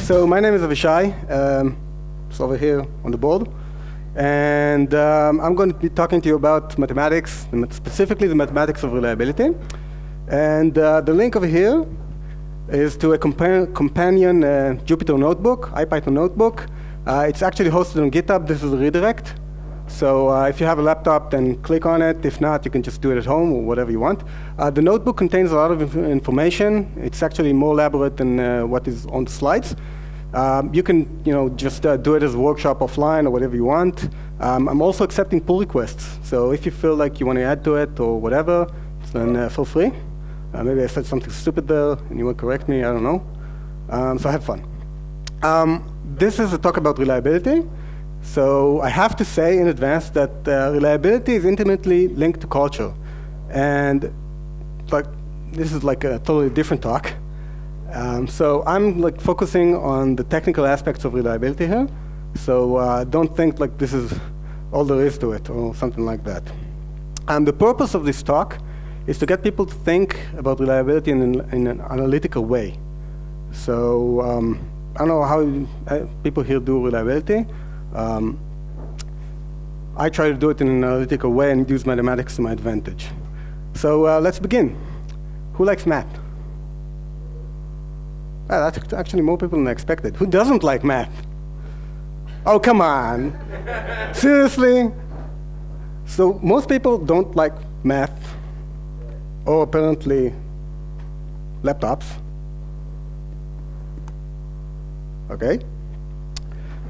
So my name is Avishai. It's over here on the board. And I'm going to be talking to you about mathematics, specifically the mathematics of reliability. And the link over here is to a companion Jupyter notebook, IPython notebook. It's actually hosted on GitHub. This is a redirect. So if you have a laptop, then click on it. If not, you can just do it at home or whatever you want. The notebook contains a lot of information. It's actually more elaborate than what is on the slides. You can just do it as a workshop offline or whatever you want. I'm also accepting pull requests. So if you feel like you want to add to it or whatever, then feel free. Maybe I said something stupid there and you want to correct me. I don't know. So have fun. This is a talk about reliability. So I have to say in advance that reliability is intimately linked to culture. And this is like a totally different talk. So I'm focusing on the technical aspects of reliability here. So don't think like this is all there is to it or something like that. The purpose of this talk is to get people to think about reliability in an analytical way. So I don't know how people here do reliability. I try to do it in an analytical way and use mathematics to my advantage. So let's begin. Who likes math? That's actually more people than I expected. Who doesn't like math? Oh, come on. Seriously? So most people don't like math, or apparently laptops. Okay?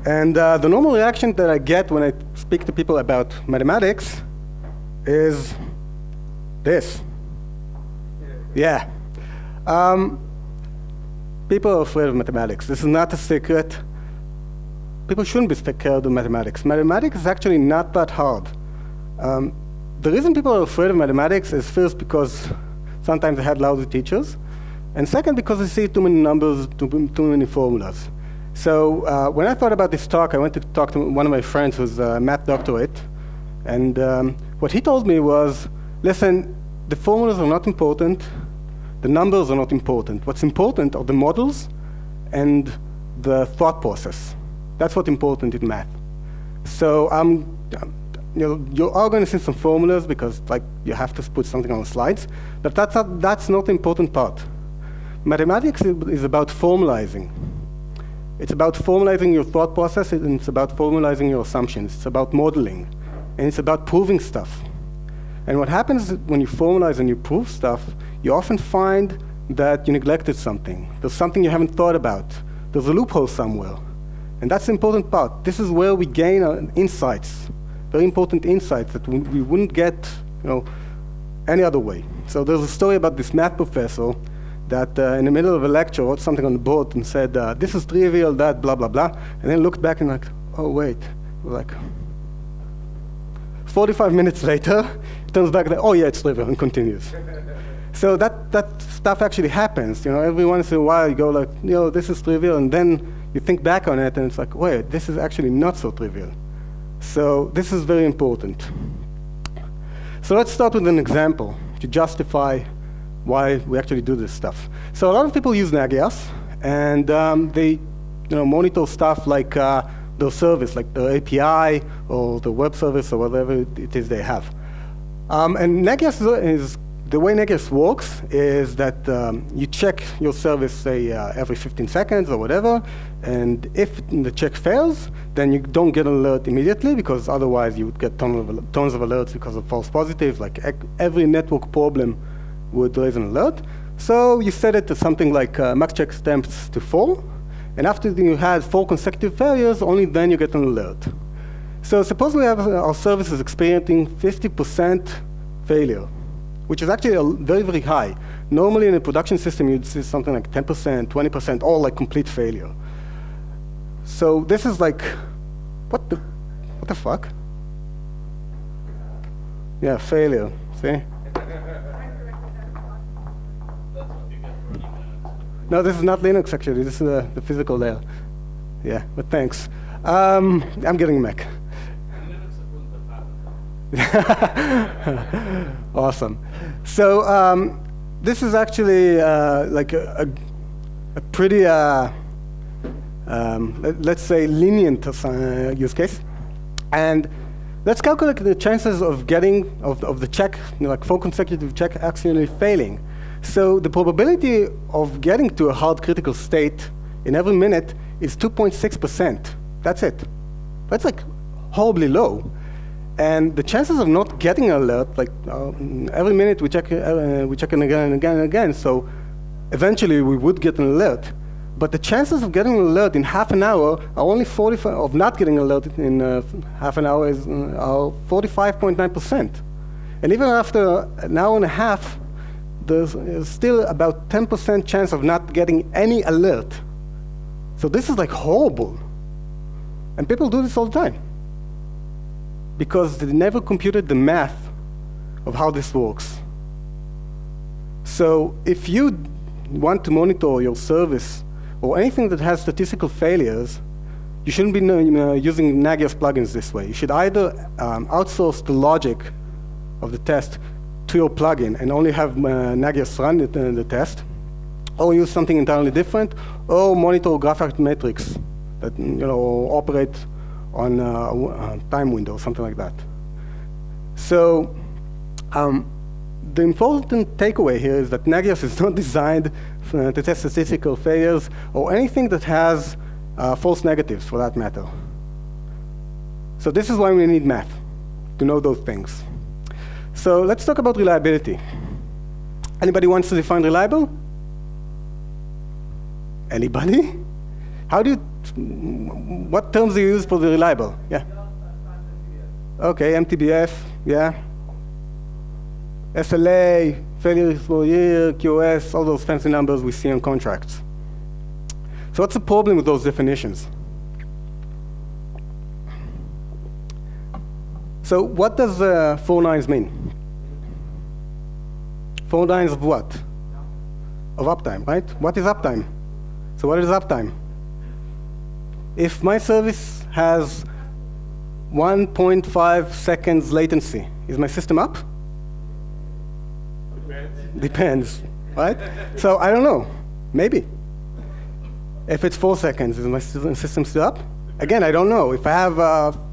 And the normal reaction that I get when I speak to people about mathematics is this. Yeah. People are afraid of mathematics. This is not a secret. People shouldn't be scared of mathematics. Mathematics is actually not that hard. The reason people are afraid of mathematics is first because sometimes they had lousy teachers, and second because they see too many numbers, too many formulas. So when I thought about this talk, I went to talk to one of my friends who's a math doctorate, and what he told me was, listen, the formulas are not important, the numbers are not important. What's important are the models and the thought process. That's what's important in math. So you are going to see some formulas because you have to put something on the slides, but that's not the important part. Mathematics is about formalizing. It's about formalizing your thought process, and it's about formalizing your assumptions. It's about modeling, and it's about proving stuff. And what happens when you formalize and you prove stuff, you often find that you neglected something. There's something you haven't thought about. There's a loophole somewhere. And that's the important part. This is where we gain our insights, very important insights that we wouldn't get any other way. So there's a story about this math professor that in the middle of a lecture wrote something on the board and said, this is trivial, that, blah, blah, blah. And then looked back and like, oh, wait. Like 45 minutes later, it turns back, oh, yeah, it's trivial, and continues. So that stuff actually happens. Every once in a while, you go like, this is trivial, and then you think back on it, and it's like, wait, this is actually not so trivial. So this is very important. So let's start with an example to justify why we actually do this stuff. So a lot of people use Nagios, and they monitor stuff like their service, like their API or the web service or whatever it is they have. And Nagios is, the way Nagios works is that you check your service, say, every 15 seconds or whatever, and if the check fails, then you don't get an alert immediately, because otherwise you would get tons of alerts because of false positives. Like every network problem would raise an alert. So you set it to something like max check attempts to 4, and after you had 4 consecutive failures, only then you get an alert. So suppose we have our service is experiencing 50% failure, which is actually very, very high. Normally in a production system, you'd see something like 10%, 20%, all like complete failure. So this is like, what the fuck? Yeah, failure, see? No, this is not Linux, actually. This is the physical layer. Yeah, but thanks. I'm getting a Mac. Awesome. So this is actually like a pretty let's say, lenient use case. And let's calculate the chances of getting, of the check, like 4 consecutive check actually failing. So the probability of getting to a hard critical state in every minute is 2.6%. That's it. That's like horribly low. And the chances of not getting an alert, like every minute we check it again and again and again, so eventually we would get an alert. But the chances of getting an alert in half an hour are only 45, of not getting an alert in half an hour is 45.9%. And even after an hour and a half, there's still about 10% chance of not getting any alert. So this is like horrible. And people do this all the time, because they never computed the math of how this works. So if you want to monitor your service or anything that has statistical failures, you shouldn't be using Nagios plugins this way. You should either outsource the logic of the test to your plugin and only have Nagios run the test, or use something entirely different, or monitor graphic metrics that operate on a time window, something like that. So the important takeaway here is that Nagios is not designed to test statistical failures or anything that has false negatives, for that matter. So this is why we need math, to know those things. So let's talk about reliability. Anybody wants to define reliable? Anybody? How do you, what terms do you use for the reliable? Yeah. Okay, MTBF, yeah. SLA, failure per year, QoS, all those fancy numbers we see on contracts. So what's the problem with those definitions? So what does 4 nines mean? 4 nines of what? Of uptime, right? What is uptime? So what is uptime? If my service has 1.5 seconds latency, is my system up? Depends, right? So I don't know, maybe. If it's 4 seconds, is my system still up? Again, I don't know. If I have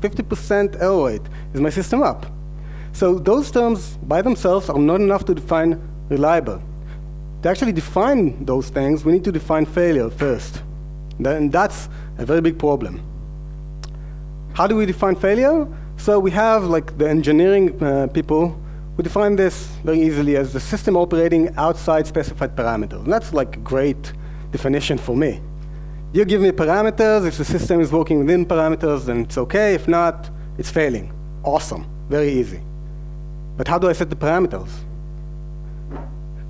50% error rate, is my system up? So those terms by themselves are not enough to define reliable. To actually define those things, we need to define failure first. And that's a very big problem. How do we define failure? So we have like the engineering people who define this very easily as the system operating outside specified parameters. And that's like a great definition for me. You give me parameters. If the system is working within parameters, then it's OK. If not, it's failing. Awesome. Very easy. But how do I set the parameters?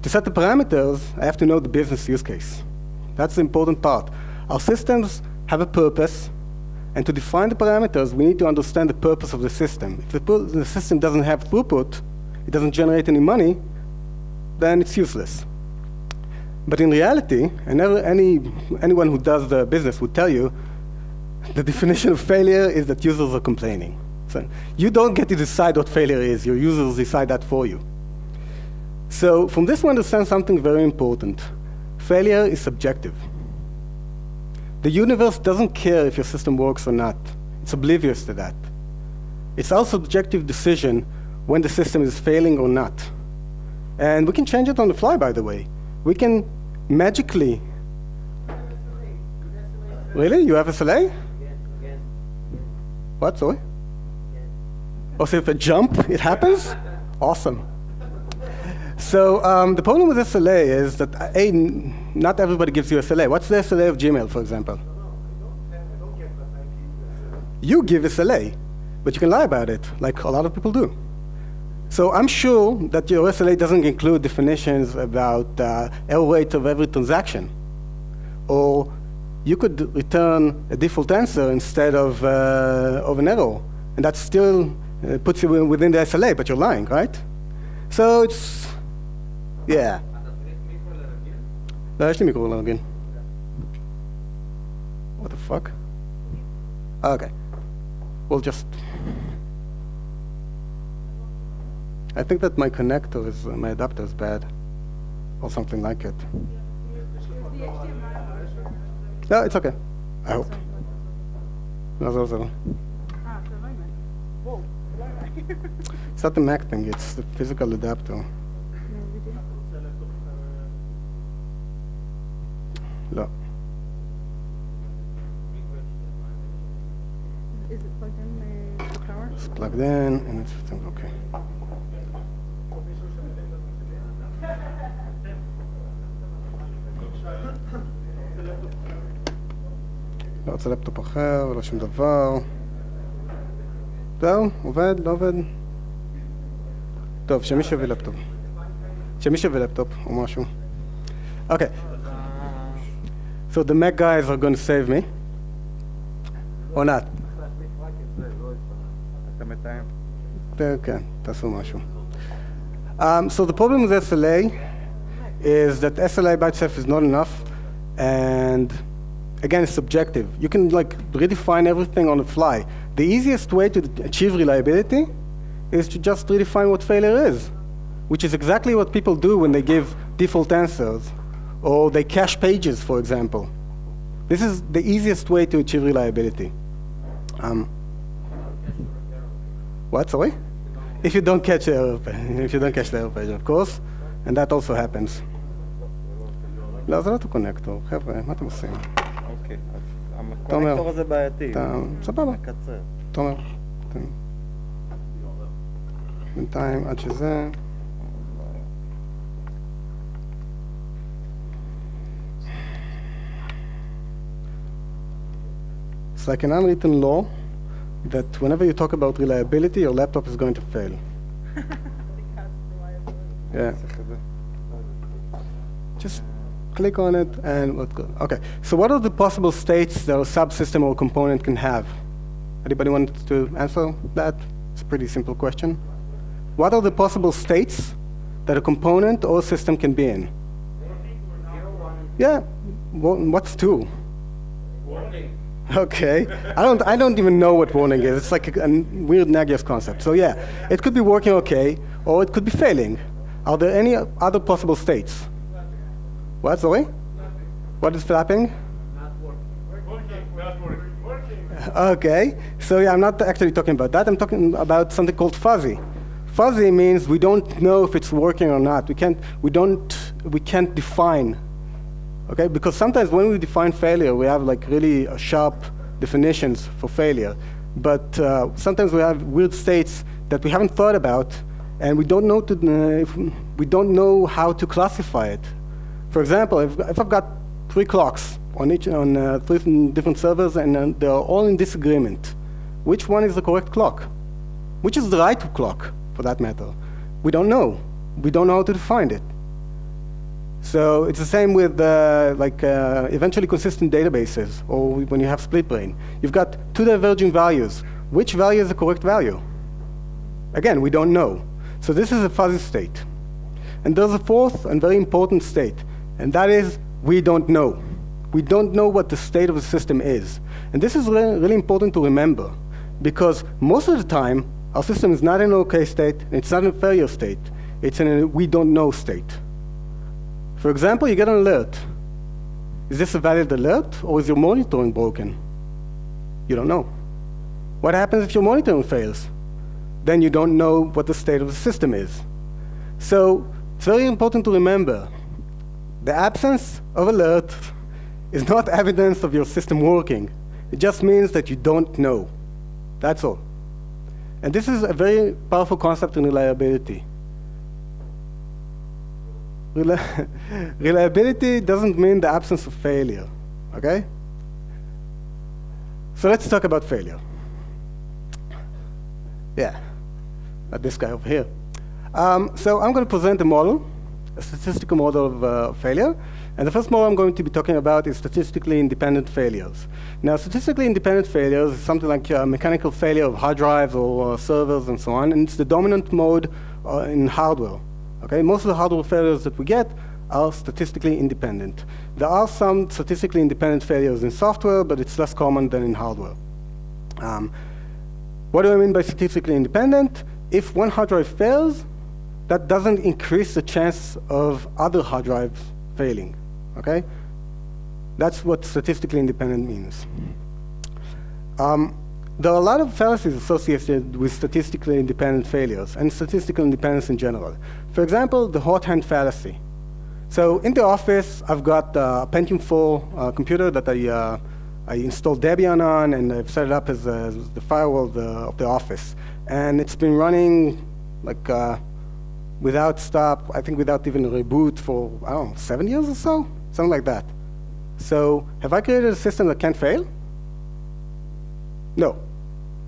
To set the parameters, I have to know the business use case. That's the important part. Our systems have a purpose. And to define the parameters, we need to understand the purpose of the system. If the system doesn't have throughput, it doesn't generate any money, then it's useless. But in reality, and anyone who does the business would tell you, the definition of failure is that users are complaining. So you don't get to decide what failure is. Your users decide that for you. So from this, we understand something very important. Failure is subjective. The universe doesn't care if your system works or not. It's oblivious to that. It's our subjective decision when the system is failing or not. And we can change it on the fly, by the way. We can magically... Really? You have SLA? What, sorry? Oh, so if I jump, it happens? Awesome. So the problem with SLA is that, A, not everybody gives you SLA. What's the SLA of Gmail, for example? You give SLA, but you can lie about it, like a lot of people do. So I'm sure that your SLA doesn't include definitions about error rate of every transaction. Or you could return a default answer instead of an error. And that still puts you within the SLA, but you're lying, right? So it's, yeah. יש לי מיקרו לארגן. What the fuck? Okay. We'll just... I think that my connector is, my adapter is bad. Or something like it. No, it's okay. I hope. לא, זה לא. It's not the Mac thing, it's the physical adapter. לא. Is it plugged in the power? It's plugged in, and it's okay. לא רוצה לפטופ אחר, ולא שום דבר. זהו, עובד, לא עובד. טוב, שמי שווה לפטופ. שמי שווה לפטופ, או משהו. Okay. So the Mac guys are going to save me. Or not? אתה מתאם. כן, תעשו משהו. So the problem with SLA is that SLA by itself is not enough, and again, it's subjective. You can like redefine everything on the fly. The easiest way to achieve reliability is to just redefine what failure is, which is exactly what people do when they give default answers, or they cache pages, for example. This is the easiest way to achieve reliability. What, sorry? If you don't catch the error page, if you don't catch the error page, of course, and that also happens. לא, זה לא קונקטור, חבר'ה, מה אתם עושים? אוקיי, אז הקונקטור הזה בעייתי. סבבה. מקצר. תומר, בינתיים עד שזה. It's like an unwritten law that whenever you talk about reliability, your laptop is going to fail. Yeah. Just click on it and let's go. Okay, so what are the possible states that a subsystem or component can have? Anybody want to answer that? It's a pretty simple question. What are the possible states that a component or system can be in? Yeah, what's two? Warning. Okay, I don't even know what warning is. It's like a weird Nagios concept. So yeah, it could be working okay, or it could be failing. Are there any other possible states? What, sorry? What is flapping? Not working. Not working. Okay, so yeah, I'm not actually talking about that. I'm talking about something called fuzzy. Fuzzy means we don't know if it's working or not. We can't define. Okay, because sometimes when we define failure, we have like really sharp definitions for failure. But sometimes we have weird states that we haven't thought about, and we don't know how to classify it. For example, if I've got 3 clocks on 3 different servers and they're all in disagreement, which one is the correct clock? Which is the right clock, for that matter? We don't know. We don't know how to define it. So it's the same with eventually consistent databases, or when you have split brain. You've got 2 diverging values. Which value is the correct value? Again, we don't know. So this is a fuzzy state. And there's a 4th and very important state, and that is we don't know. We don't know what the state of the system is. And this is really important to remember, because most of the time, our system is not in an okay state, and it's not in a failure state. It's in a we don't know state. For example, you get an alert. Is this a valid alert, or is your monitoring broken? You don't know. What happens if your monitoring fails? Then you don't know what the state of the system is. So it's very important to remember, the absence of alert is not evidence of your system working. It just means that you don't know. That's all. And this is a very powerful concept in reliability. Reliability doesn't mean the absence of failure, okay? So let's talk about failure. Yeah, not this guy over here. So I'm going to present a model, a statistical model of failure. And the first model I'm going to be talking about is statistically independent failures. Now, statistically independent failures is something like mechanical failure of hard drives or servers and so on, and it's the dominant mode in hardware. Okay, most of the hardware failures that we get are statistically independent. There are some statistically independent failures in software, but it's less common than in hardware. What do I mean by statistically independent? If one hard drive fails, that doesn't increase the chance of other hard drives failing. Okay? That's what statistically independent means. There are a lot of fallacies associated with statistically independent failures and statistical independence in general. For example, the hot hand fallacy. So in the office, I've got a Pentium 4 computer that I installed Debian on, and I've set it up as the firewall of the office. And it's been running like without stop, I think without even a reboot for, I don't know, 7 years or so? Something like that. So have I created a system that can't fail? No.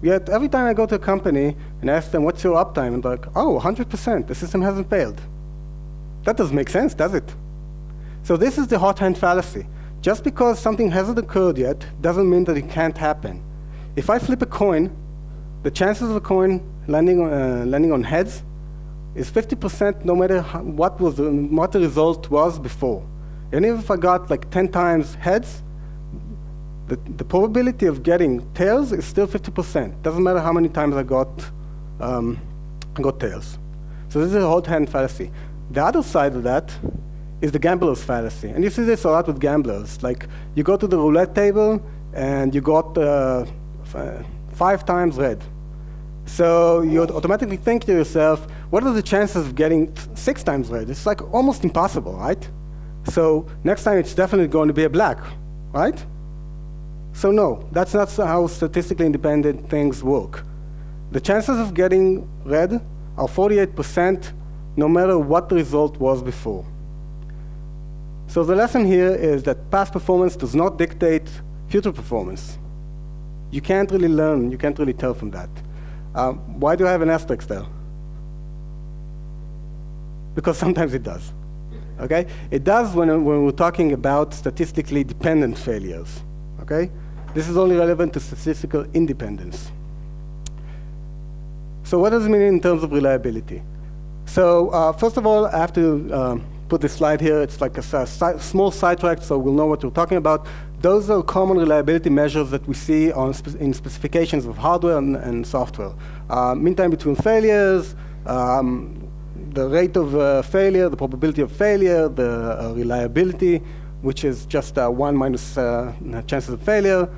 Yet every time I go to a company and ask them, what's your uptime? And they're like, oh, 100%, the system hasn't failed. That doesn't make sense, does it? So this is the hot hand fallacy. Just because something hasn't occurred yet doesn't mean that it can't happen. If I flip a coin, the chances of a coin landing on heads is 50% no matter what the result was before. And if I got like 10 times heads, the probability of getting tails is still 50%. Doesn't matter how many times I got tails. So this is a hot hand fallacy. The other side of that is the gambler's fallacy. And you see this a lot with gamblers. Like you go to the roulette table and you got 5 times red. So you automatically think to yourself, what are the chances of getting 6 times red? It's like almost impossible, right? So next time it's definitely going to be a black, right? So no, that's not how statistically independent things work. The chances of getting red are 48% no matter what the result was before. So the lesson here is that past performance does not dictate future performance. You can't really learn, you can't really tell from that. Why do I have an asterisk there? Because sometimes it does. Okay? It does when we're talking about statistically dependent failures. Okay? This is only relevant to statistical independence. So what does it mean in terms of reliability? So first of all, I have to put this slide here. It's like a small sidetrack, so we'll know what we're talking about. Those are common reliability measures that we see in specifications of hardware and software. Mean time between failures, the rate of failure, the probability of failure, the reliability, which is just 1 minus chances of failure.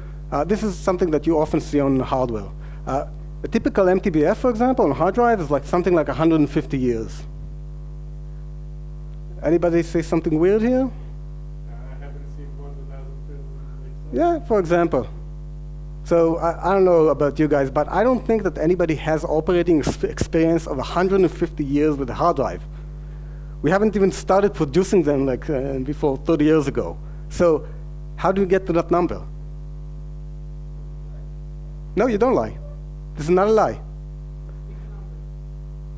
This is something that you often see on hardware. A typical MTBF, for example, on a hard drive is like something like 150 years. Anybody say something weird here? I haven't seen one that hasn't been. Yeah, for example. So I don't know about you guys, but I don't think that anybody has operating experience of 150 years with a hard drive. We haven't even started producing them like before 30 years ago. So how do you get to that number? No, you don't lie. This is not a lie.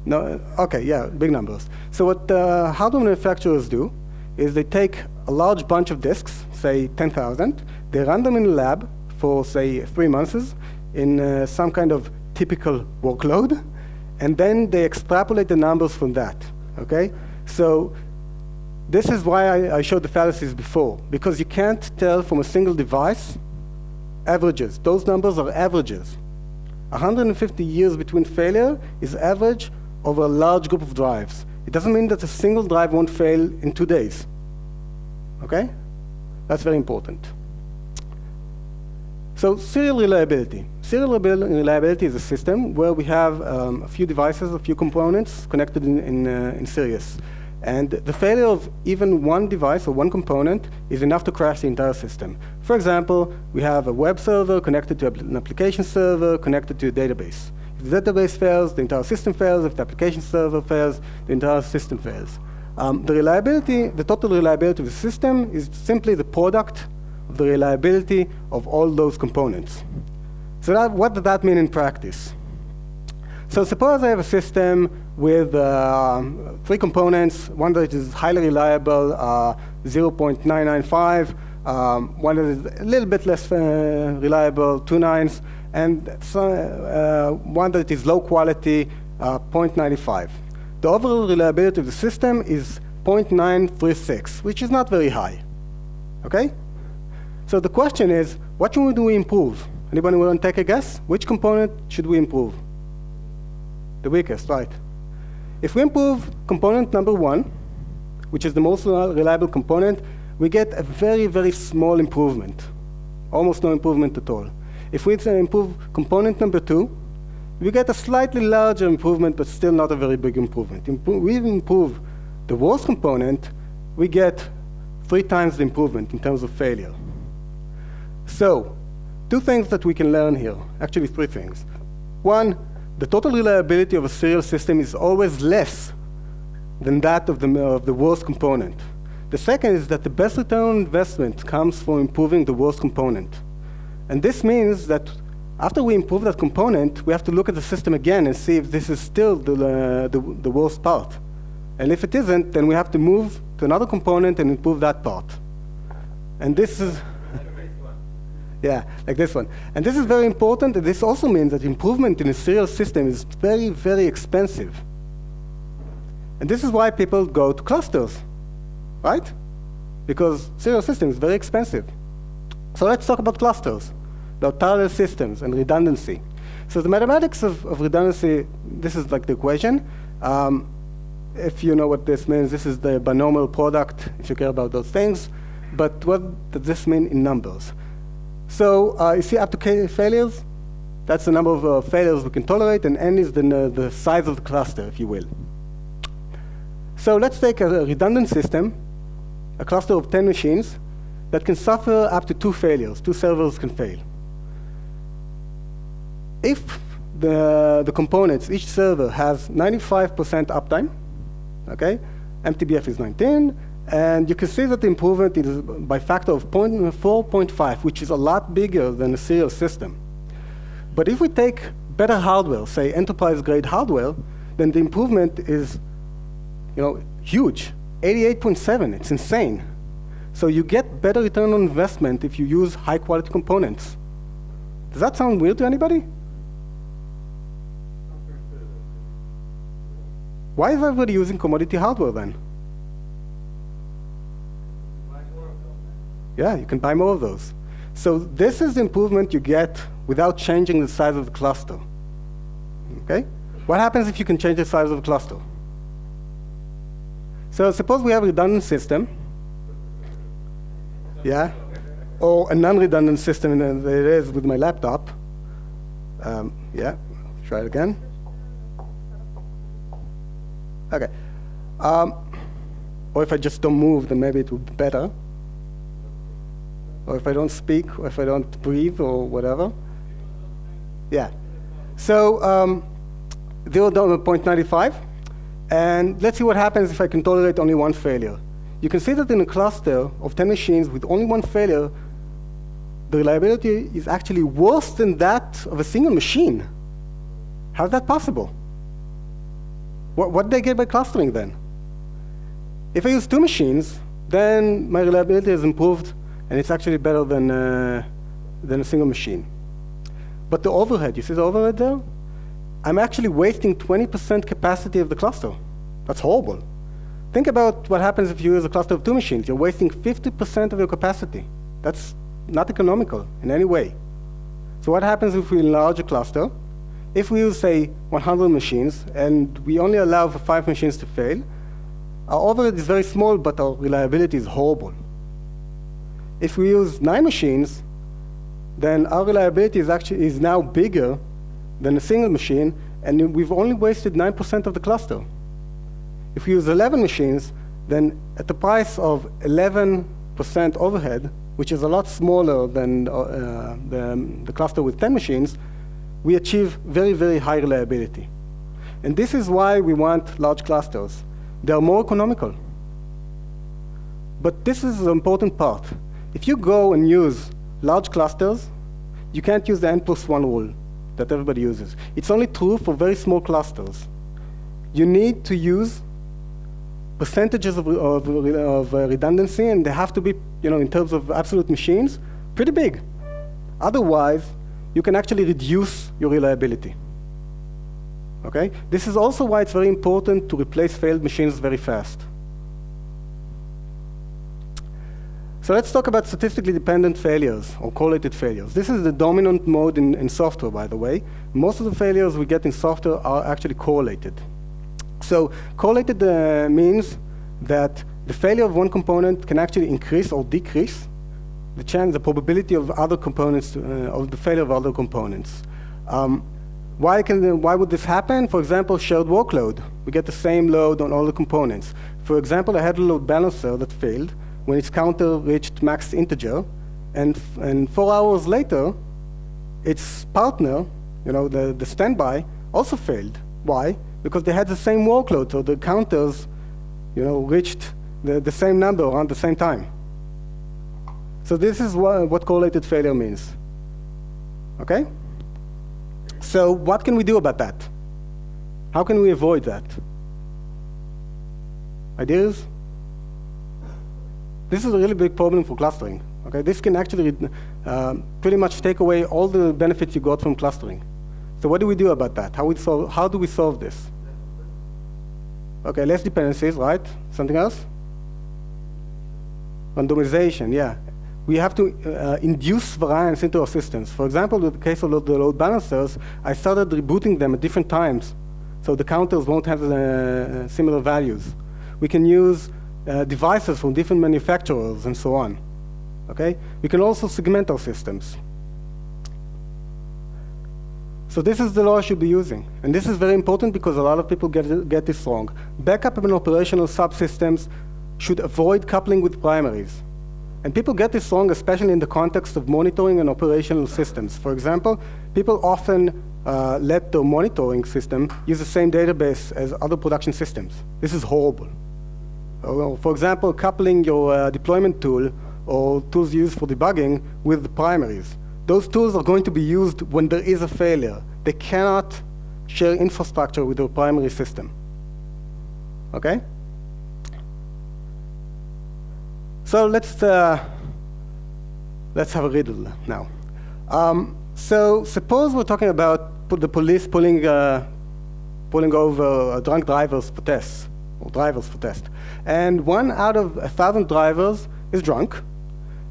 No, okay, yeah, big numbers. So what hardware manufacturers do is they take a large bunch of disks, say 10,000, they run them in a lab for, say, 3 months in some kind of typical workload, and then they extrapolate the numbers from that, okay? So this is why I showed the fallacies before, because you can't tell from a single device averages. Those numbers are averages. 150 years between failure is average over a large group of drives. It doesn't mean that a single drive won't fail in 2 days, okay? That's very important. So serial reliability. Serial reliability is a system where we have a few devices, a few components connected in series. And the failure of even one device or one component is enough to crash the entire system. For example, we have a web server connected to an application server connected to a database. If the database fails, the entire system fails. If the application server fails, the entire system fails. The total reliability of the system is simply the product of the reliability of all those components. So what does that mean in practice? So suppose I have a system with 3 components, one that is highly reliable, 0.995, one that is a little bit less reliable, 2 nines, and one that is low quality, 0.95. The overall reliability of the system is 0.936, which is not very high, okay? So the question is, what should we improve? Anybody want to take a guess? Which component should we improve? The weakest, right? If we improve component number 1, which is the most reliable component, we get a very, very small improvement, almost no improvement at all. If we improve component number 2, we get a slightly larger improvement, but still not a very big improvement. We improve the worst component, we get 3 times the improvement in terms of failure. So, 2 things that we can learn here, actually 3 things. 1, the total reliability of a serial system is always less than that of the worst component. The second is that the best return on investment comes from improving the worst component. And this means that after we improve that component, we have to look at the system again and see if this is still the worst part. And if it isn't, then we have to move to another component and improve that part. And this is, yeah, like this one. And this is very important, and this also means that improvement in a serial system is very, very expensive. And this is why people go to clusters, right? Because serial system is very expensive. So let's talk about clusters, about parallel systems and redundancy. So the mathematics of redundancy, this is like the equation. If you know what this means, this is the binomial product, if you care about those things. But what does this mean in numbers? So you see up to k failures? That's the number of failures we can tolerate, and n is the size of the cluster, if you will. So let's take a redundant system, a cluster of 10 machines, that can suffer up to 2 failures. 2 servers can fail. If the components, each server has 95% uptime, okay, MTBF is 19, and you can see that the improvement is by factor of 4.5, which is a lot bigger than a serial system. But if we take better hardware, say enterprise-grade hardware, then the improvement is, huge, 88.7. It's insane. So you get better return on investment if you use high-quality components. Does that sound weird to anybody? Why is everybody using commodity hardware then? Yeah, you can buy more of those. So this is the improvement you get without changing the size of the cluster. Okay? What happens if you can change the size of the cluster? So suppose we have a redundant system, yeah, or a non-redundant system that it is with my laptop. Yeah, try it again. Okay. Or if I just don't move, then maybe it would be better. Or if I don't speak, or if I don't breathe, or whatever. Yeah. So 0.95. And let's see what happens if I can tolerate only 1 failure. You can see that in a cluster of 10 machines with only 1 failure, the reliability is actually worse than that of a single machine. How is that possible? What did I get by clustering then? If I use 2 machines, then my reliability is improved, and it's actually better than a single machine. But the overhead, you see the overhead there? I'm actually wasting 20% capacity of the cluster. That's horrible. Think about what happens if you use a cluster of 2 machines. You're wasting 50% of your capacity. That's not economical in any way. So what happens if we enlarge a cluster? If we use, say, 100 machines, and we only allow for 5 machines to fail, our overhead is very small, but our reliability is horrible. If we use 9 machines, then our reliability is now bigger than a single machine, and we've only wasted 9% of the cluster. If we use 11 machines, then at the price of 11% overhead, which is a lot smaller than the cluster with 10 machines, we achieve very, very high reliability. And this is why we want large clusters. They are more economical. But this is the important part. If you go and use large clusters, you can't use the n+1 rule that everybody uses. It's only true for very small clusters. You need to use percentages of redundancy, and they have to be, in terms of absolute machines, pretty big. Otherwise, you can actually reduce your reliability. Okay? This is also why it's very important to replace failed machines very fast. So let's talk about statistically dependent failures, or correlated failures. This is the dominant mode in software, by the way. Most of the failures we get in software are actually correlated. So correlated means that the failure of one component can actually increase or decrease the probability of other components, of the failure of other components. Why would this happen? For example, shared workload. We get the same load on all the components. For example, I had a load balancer that failed when its counter reached max integer, and 4 hours later, its partner, the standby, also failed. Why? Because they had the same workload, so the counters, reached the same number around the same time. So this is what correlated failure means. Okay? So what can we do about that? How can we avoid that? Ideas? This is a really big problem for clustering. Okay? This can actually pretty much take away all the benefits you got from clustering. So what do we do about that? How do we solve this? Okay, less dependencies, right? Something else? Randomization, yeah. We have to induce variance into our systems. For example, in the case of the load balancers, I started rebooting them at different times, so the counters won't have similar values. We can use devices from different manufacturers and so on. Okay? We can also segment our systems. So this is the law I should be using. And this is very important because a lot of people get this wrong. Backup and operational subsystems should avoid coupling with primaries. And people get this wrong, especially in the context of monitoring and operational systems. For example, people often let their monitoring system use the same database as other production systems. This is horrible. For example, coupling your deployment tool or tools used for debugging with the primaries. Those tools are going to be used when there is a failure. They cannot share infrastructure with their primary system. Okay? So let's have a riddle now. So suppose we're talking about the police pulling over drunk drivers for tests, or drivers for tests. And 1 out of 1,000 drivers is drunk.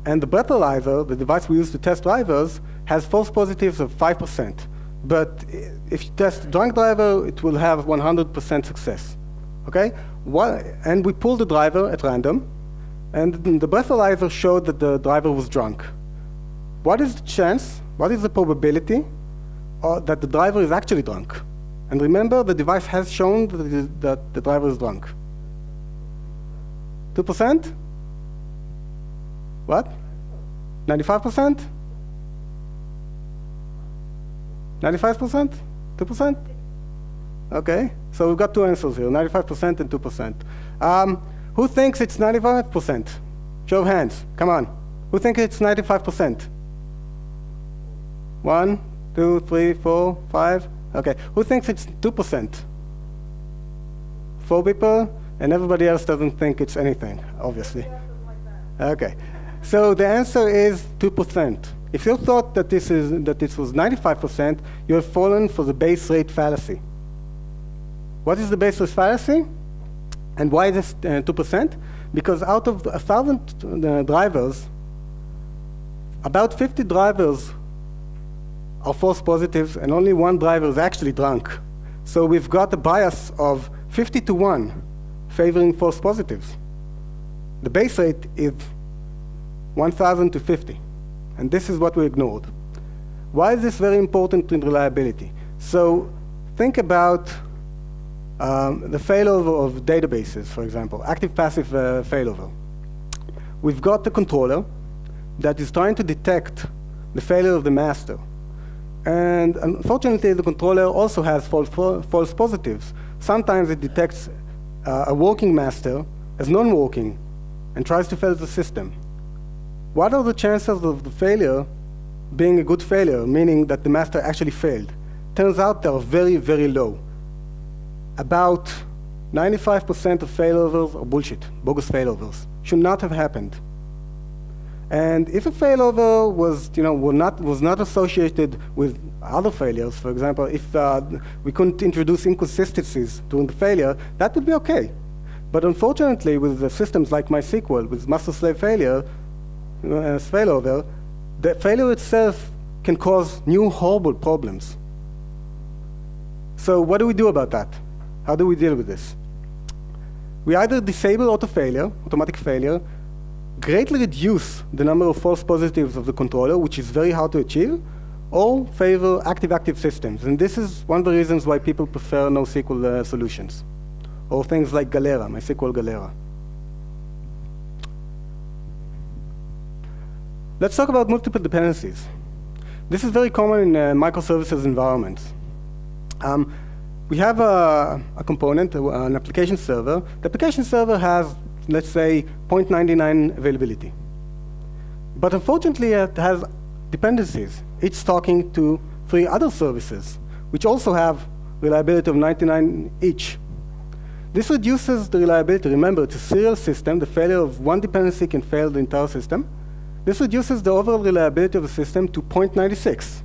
And the breathalyzer, the device we use to test drivers, has false positives of 5%. But if you test a drunk driver, it will have 100% success. Okay? And we pull the driver at random, and the breathalyzer showed that the driver was drunk. What is the chance, what is the probability that the driver is actually drunk? And remember, the device has shown that the driver is drunk. 2%? What? 95%? 95%? 2%? Okay, so we've got two answers here, 95% and 2%. Who thinks it's 95%? Show of hands, come on. Who thinks it's 95%? 1, 2, 3, 4, 5. Okay, who thinks it's 2%? 4 people, and everybody else doesn't think it's anything, obviously. Okay, so the answer is 2%. If you thought that this was 95%, you have fallen for the base rate fallacy. What is the base rate fallacy? And why is this 2%? Because out of 1,000 drivers, about 50 drivers are false positives, and only 1 driver is actually drunk. So we've got a bias of 50 to 1 favoring false positives. The base rate is 1,000 to 50, and this is what we ignored. Why is this very important in reliability? So think about the failover of databases, for example, active-passive failover. We've got the controller that is trying to detect the failure of the master. And unfortunately, the controller also has false positives. Sometimes it detects a working master as non-working and tries to fail the system. What are the chances of the failure being a good failure, meaning that the master actually failed? Turns out they are very, very low. About 95% of failovers are bullshit, bogus failovers. Should not have happened. And if a failover was not associated with other failures, for example, if we couldn't introduce inconsistencies during the failure, that would be okay. But unfortunately, with the systems like MySQL, with master-slave failure, failover, the failure itself can cause new horrible problems. So what do we do about that? How do we deal with this? we either disable automatic failure, greatly reduce the number of false positives of the controller, which is very hard to achieve, or favor active-active systems. And this is one of the reasons why people prefer NoSQL solutions, or things like Galera, MySQL Galera. Let's talk about multiple dependencies. This is very common in microservices environments. We have a component, an application server. The application server has, let's say, 0.99 availability. But unfortunately, it has dependencies, each talking to 3 other services, which also have reliability of 99 each. This reduces the reliability. Remember, it's a serial system. The failure of one dependency can fail the entire system. This reduces the overall reliability of the system to 0.96.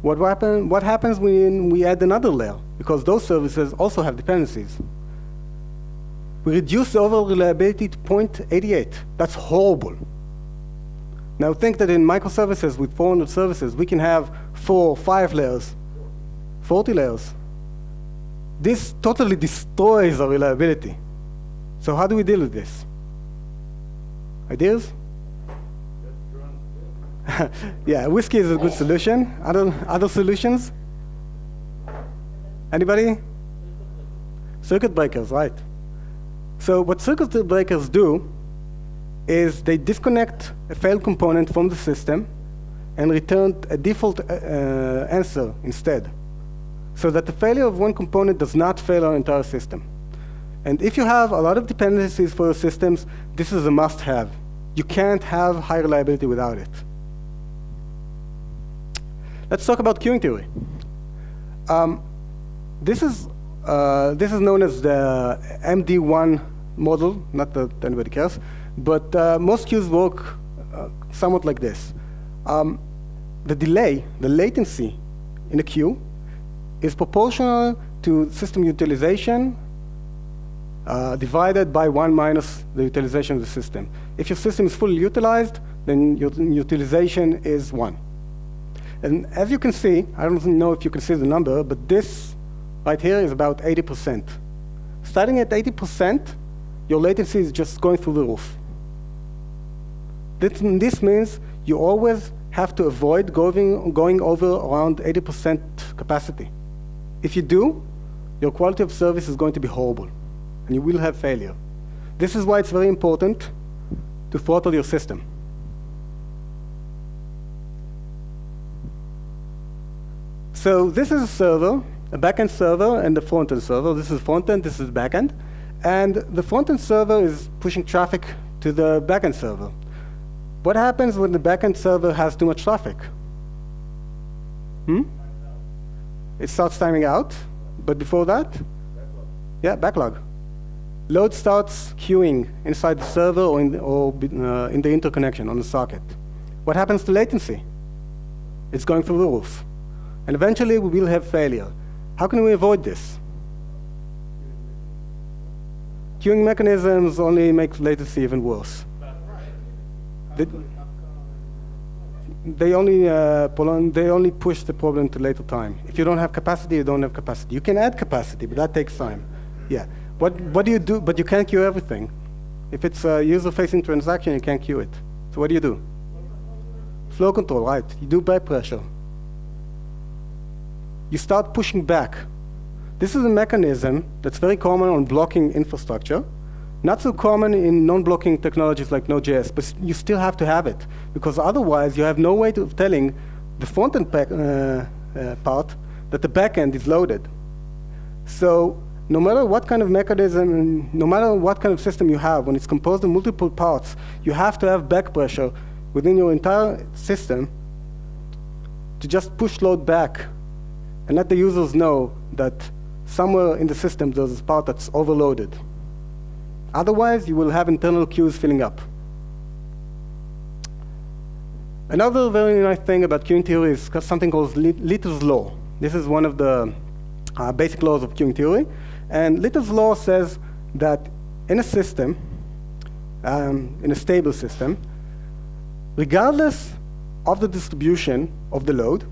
What happens when we add another layer? Because those services also have dependencies. We reduce the overall reliability to 0.88. That's horrible. Now think that in microservices with 400 services, we can have 4 or 5 layers, 40 layers. This totally destroys our reliability. So how do we deal with this? Ideas? Yeah, whiskey is a good solution. Other solutions? Anybody? Circuit breakers, right. So what circuit breakers do is they disconnect a failed component from the system and return a default answer instead, so that the failure of one component does not fail our entire system. And if you have a lot of dependencies for your systems, this is a must-have. You can't have high reliability without it. Let's talk about queuing theory. This is known as the MD1 model, not that anybody cares, but most queues work somewhat like this. The delay, the latency in a queue is proportional to system utilization divided by 1 minus the utilization of the system. If your system is fully utilized, then your utilization is 1. And as you can see, I don't know if you can see the number, but this right here is about 80%. Starting at 80%, your latency is just going through the roof. This means you always have to avoid going over around 80% capacity. If you do, your quality of service is going to be horrible, and you will have failure. This is why it's very important to throttle your system. So this is a server, a backend server, and the frontend server. This is frontend, this is backend. And the frontend server is pushing traffic to the backend server. What happens when the backend server has too much traffic? It starts timing out, but before that? Backlog. Yeah, backlog. Load starts queuing inside the server or in the interconnection on the socket. What happens to latency? It's going through the roof. And eventually, we will have failure. How can we avoid this? Queuing mechanisms only make latency even worse. They only push the problem to later time. If you don't have capacity, you don't have capacity. You can add capacity, but that takes time. Yeah. What do you do? But you can't queue everything. If it's a user-facing transaction, you can't queue it. So what do? Flow control, right. You do back pressure. You start pushing back. This is a mechanism that's very common on blocking infrastructure, not so common in non-blocking technologies like Node.js, but you still have to have it, because otherwise you have no way of telling the front-end part that the back-end is loaded. So no matter what kind of mechanism, no matter what kind of system you have, when it's composed of multiple parts, you have to have back pressure within your entire system to just push load back and let the users know that somewhere in the system there's a part that's overloaded. Otherwise, you will have internal queues filling up. Another very nice thing about queuing theory is something called Little's Law. This is one of the basic laws of queuing theory. And Little's Law says that in a system, in a stable system, regardless of the distribution of the load,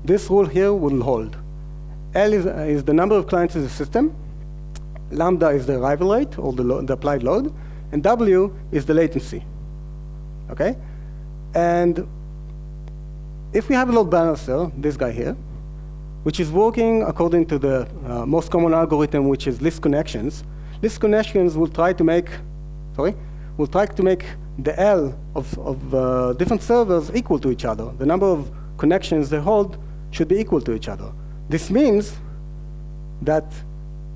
this rule here will hold. L is the number of clients in the system. Lambda is the arrival rate, or the applied load, and W is the latency. Okay? And if we have a load balancer, this guy here, which is working according to the most common algorithm, which is list connections will try to make, the L of different servers equal to each other. The number of connections they hold should be equal to each other. This means that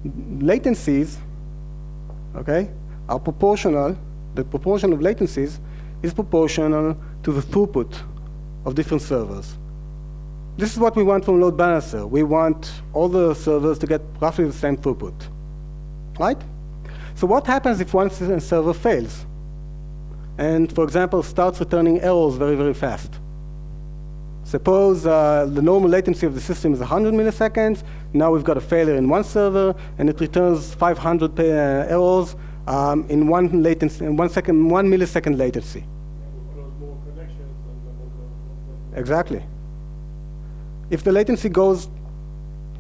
latencies, okay, are proportional. The proportion of latencies is proportional to the throughput of different servers. This is what we want from load balancer. We want all the servers to get roughly the same throughput, right? So what happens if one server fails? And, for example, starts returning errors very, very fast. Suppose the normal latency of the system is 100 milliseconds. Now we've got a failure in one server, and it returns 500 errors in 1 millisecond latency. More connections than Exactly. If the latency goes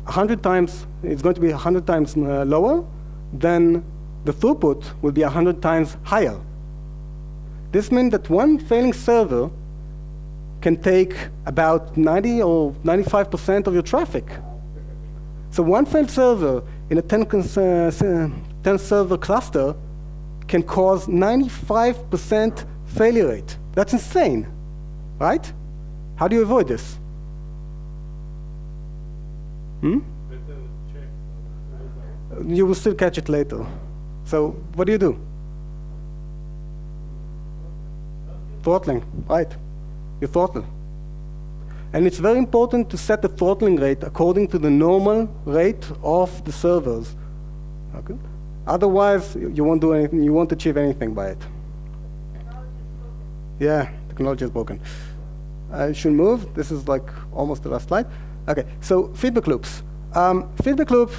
100 times, it's going to be 100 times lower, then the throughput will be 100 times higher. This means that one failing server can take about 90 or 95% of your traffic. So one failed server in a 10 server cluster can cause 95% failure rate. That's insane, right? How do you avoid this? You will still catch it later. So what do you do? Throttling, right? You throttle. And it's very important to set the throttling rate according to the normal rate of the servers. Okay? Otherwise, you won't do anything. You won't achieve anything by it. Yeah, technology is broken. I should move. This is like almost the last slide. Okay, so feedback loops. Feedback loop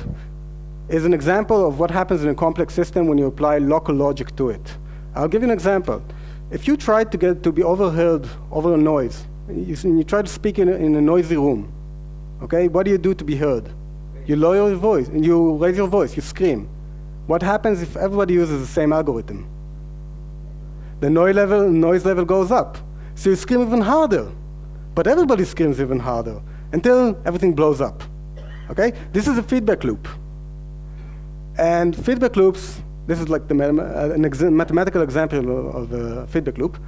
is an example of what happens in a complex system when you apply local logic to it. I'll give you an example. If you try to get to be overheard over a noise, you try to speak in a noisy room, okay? What do you do to be heard? You lower your voice, and you raise your voice, you scream. What happens if everybody uses the same algorithm? The noise level goes up. So you scream even harder. But everybody screams even harder until everything blows up, okay? This is a feedback loop. And feedback loops, this is like the mathematical example of a feedback loop.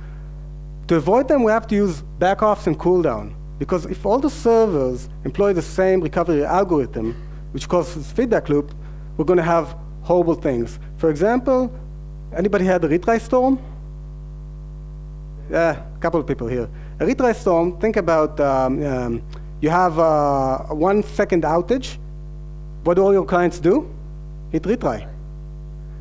To avoid them, we have to use backoffs and cooldown. Because if all the servers employ the same recovery algorithm, which causes feedback loop, we're going to have horrible things. For example, anybody had a retry storm? Yeah, a couple of people here. A retry storm, think about you have a 1 second outage. What do all your clients do? Hit retry.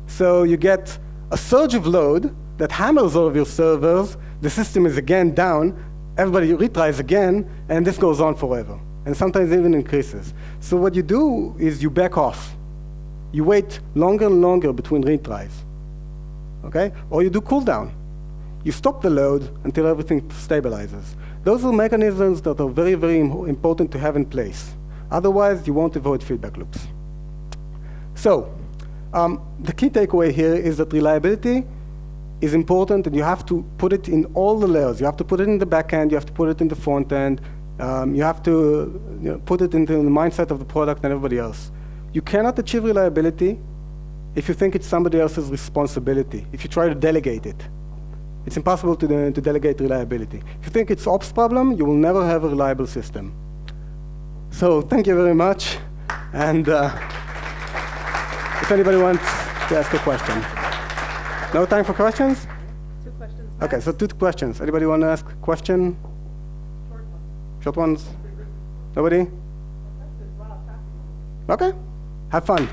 So you get a surge of load that hammers all of your servers. The system is again down. Everybody retries again, and this goes on forever. And sometimes even increases. So what you do is you back off. You wait longer and longer between retries, okay? Or you do cooldown. You stop the load until everything stabilizes. Those are mechanisms that are very, very important to have in place. Otherwise, you won't avoid feedback loops. So the key takeaway here is that reliability is important, and you have to put it in all the layers. You have to put it in the back end. You have to put it in the front end. You have to put it into the mindset of the product and everybody else. You cannot achieve reliability if you think it's somebody else's responsibility, if you try to delegate it. It's impossible to delegate reliability. If you think it's ops problem, you will never have a reliable system. So thank you very much. And if anybody wants to ask a question. No time for questions? 2 questions. Okay, so 2 questions. Anybody want to ask a question? Short ones? Nobody? Okay. Have fun.